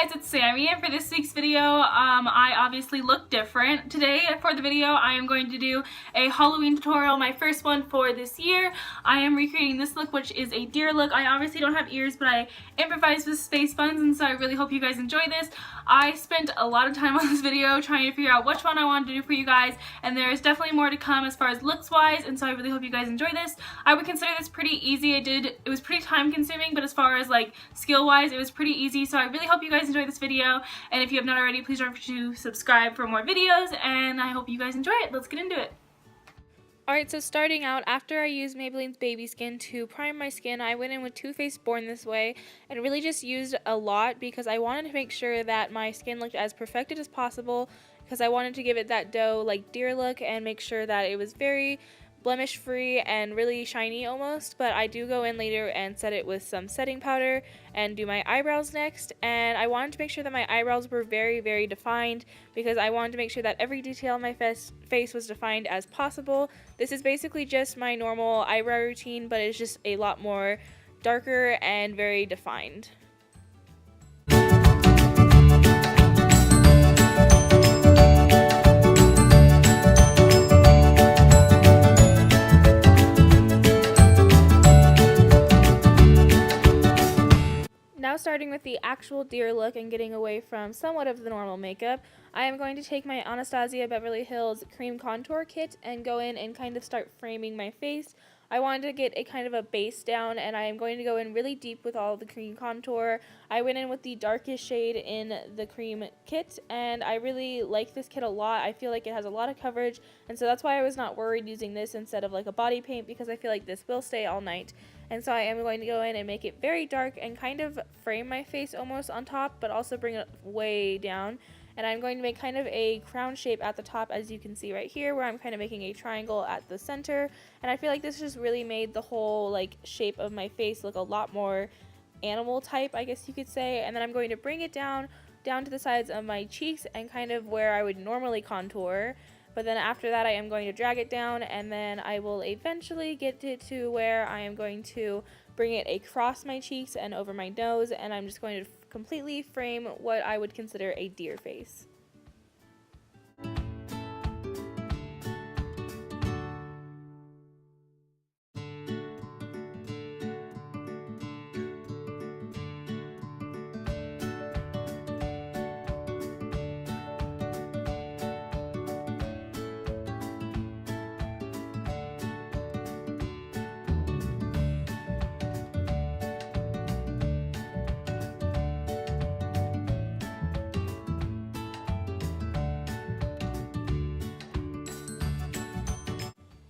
guys, it's Sammy, and for this week's video, I obviously look different. Today, for the video, I am going to do a Halloween tutorial, my first one for this year. I am recreating this look, which is a deer look. I obviously don't have ears, but I improvised with space buns, and so I really hope you guys enjoy this. I spent a lot of time on this video trying to figure out which one I wanted to do for you guys, and there is definitely more to come as far as looks-wise, and so I really hope you guys enjoy this. I would consider this pretty easy. It was pretty time-consuming, but as far as like skill-wise, it was pretty easy, so I really hope you guys enjoy this video, and if you have not already, please don't forget to subscribe for more videos, and I hope you guys enjoy it. Let's get into it. Alright, so starting out, after I used Maybelline's Baby Skin to prime my skin, I went in with Too Faced Born This Way and really just used a lot because I wanted to make sure that my skin looked as perfected as possible, because I wanted to give it that doe like deer look and make sure that it was very blemish free and really shiny almost. But I do go in later and set it with some setting powder and do my eyebrows next, and I wanted to make sure that my eyebrows were very defined because I wanted to make sure that every detail on my face was defined as possible. This is basically just my normal eyebrow routine, but it's just a lot more darker and very defined. Now starting with the actual deer look and getting away from somewhat of the normal makeup, I am going to take my Anastasia Beverly Hills Cream Contour Kit and go in and kind of start framing my face. I wanted to get a kind of a base down, and I am going to go in really deep with all the cream contour. I went in with the darkest shade in the cream kit, and I really like this kit a lot. I feel like it has a lot of coverage, and so that's why I was not worried using this instead of like a body paint, because I feel like this will stay all night. And so I am going to go in and make it very dark and kind of frame my face almost on top, but also bring it way down. And I'm going to make kind of a crown shape at the top, as you can see right here, where I'm kind of making a triangle at the center. And I feel like this just really made the whole like shape of my face look a lot more animal type, I guess you could say. And then I'm going to bring it down to the sides of my cheeks and kind of where I would normally contour. But then after that, I am going to drag it down, and then I will eventually get it to where I am going to bring it across my cheeks and over my nose, and I'm just going to completely frame what I would consider a deer face.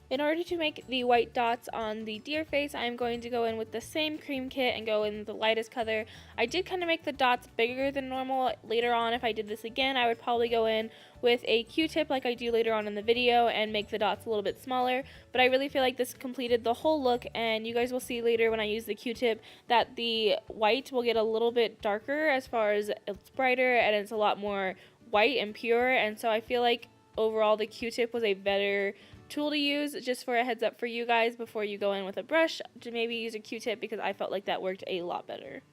In order to make the white dots on the deer face, I'm going to go in with the same cream kit and go in the lightest color. I did kind of make the dots bigger than normal. Later on, if I did this again, I would probably go in with a Q-tip like I do later on in the video and make the dots a little bit smaller. But I really feel like this completed the whole look, and you guys will see later when I use the Q-tip that the white will get a little bit darker as far as it's brighter and it's a lot more white and pure. And so I feel like overall the Q-tip was a better tool to use. Just for a heads up for you guys before you go in with a brush, to maybe use a Q-tip, because I felt like that worked a lot better.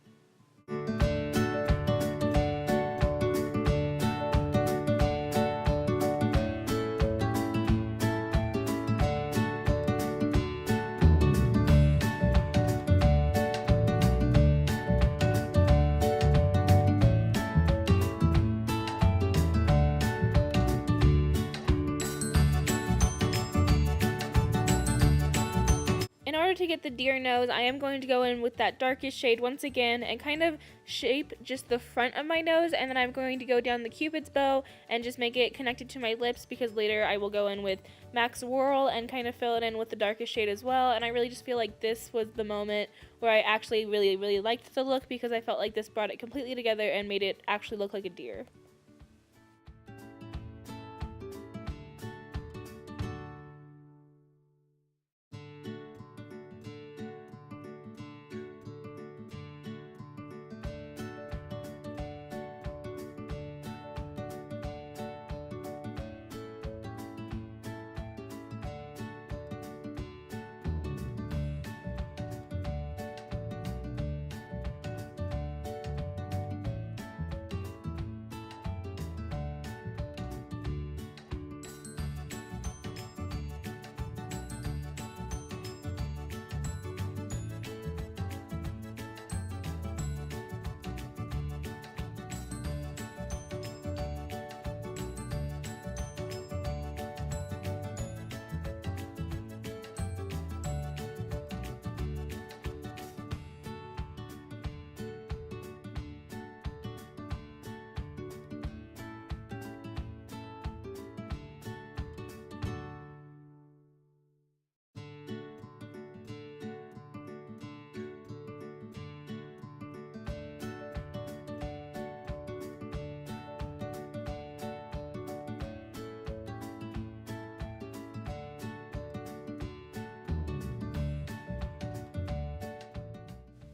In order to get the deer nose, I am going to go in with that darkest shade once again and kind of shape just the front of my nose, and then I'm going to go down the Cupid's bow and just make it connected to my lips, because later I will go in with Max Whirl and kind of fill it in with the darkest shade as well. And I really just feel like this was the moment where I actually really liked the look, because I felt like this brought it completely together and made it actually look like a deer.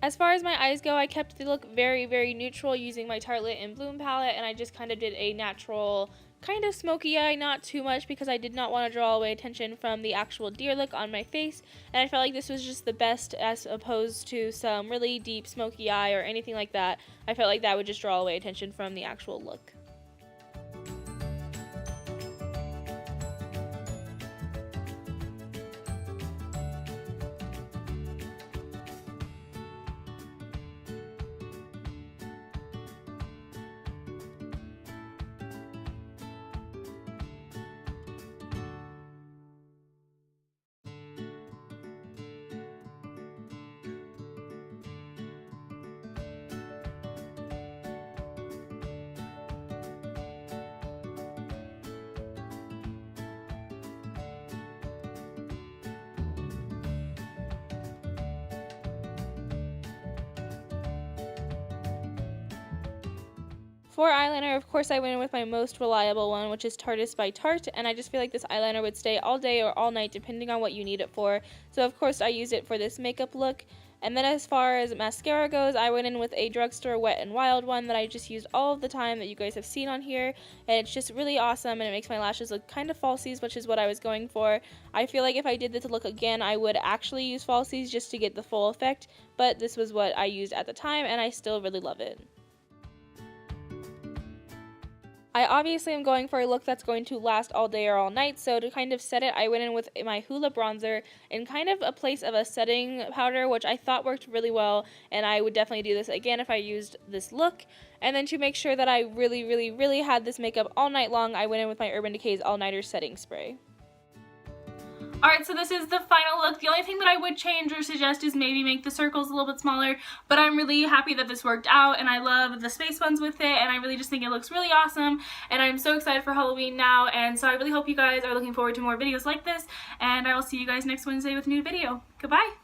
As far as my eyes go, I kept the look very, very neutral using my Tartelette in Bloom palette, and I just kind of did a natural kind of smoky eye, not too much because I did not want to draw away attention from the actual deer look on my face, and I felt like this was just the best as opposed to some really deep smoky eye or anything like that. I felt like that would just draw away attention from the actual look. For eyeliner, of course, I went in with my most reliable one, which is Tarteist by Tarte, and I just feel like this eyeliner would stay all day or all night depending on what you need it for. So of course I used it for this makeup look. And then as far as mascara goes, I went in with a drugstore Wet n Wild one that I just used all of the time that you guys have seen on here, and it's just really awesome and it makes my lashes look kind of falsies, which is what I was going for. I feel like if I did this look again, I would actually use falsies just to get the full effect, but this was what I used at the time and I still really love it. I obviously am going for a look that's going to last all day or all night, so to kind of set it, I went in with my Hoola bronzer in kind of a place of a setting powder, which I thought worked really well, and I would definitely do this again if I used this look. And then to make sure that I really had this makeup all night long, I went in with my Urban Decay's All Nighter Setting Spray. Alright, so this is the final look. The only thing that I would change or suggest is maybe make the circles a little bit smaller, but I'm really happy that this worked out, and I love the space buns with it, and I really just think it looks really awesome, and I'm so excited for Halloween now, and so I really hope you guys are looking forward to more videos like this, and I will see you guys next Wednesday with a new video. Goodbye!